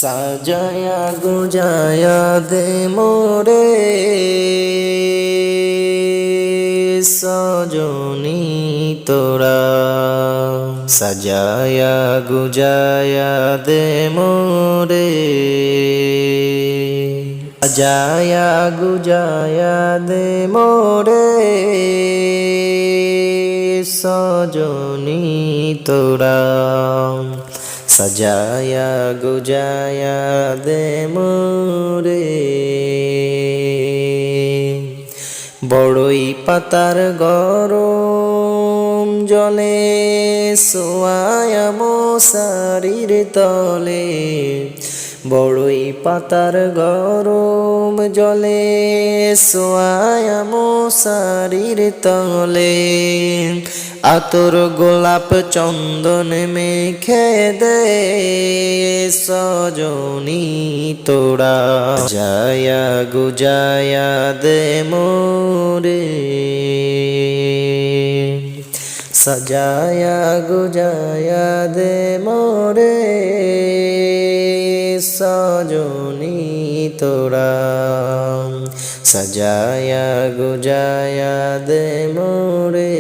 সাজায়া গুজায়া দে মোরে সজনী তোরা, সাজায়া গুজায়া দে মোরে, সাজায়া গুজায়া দে মোরে সজনী তোরা, সাজায়া গুজায়া দে মোরে। বড়ই পাতার গরম জলে শোয়ায়া মশারির তলে, বড়ই পাতার গরম জলে শোয়ায়া মশারির তলে, আতর গোলাপ চন্দন মেখে দে সজনী তোরা, সাজায়া গুজায়া দে মোরে, সাজায়া গুজায়া দে মোরে সজনী তোরা, সাজায়া গুজায়া দে মোরে।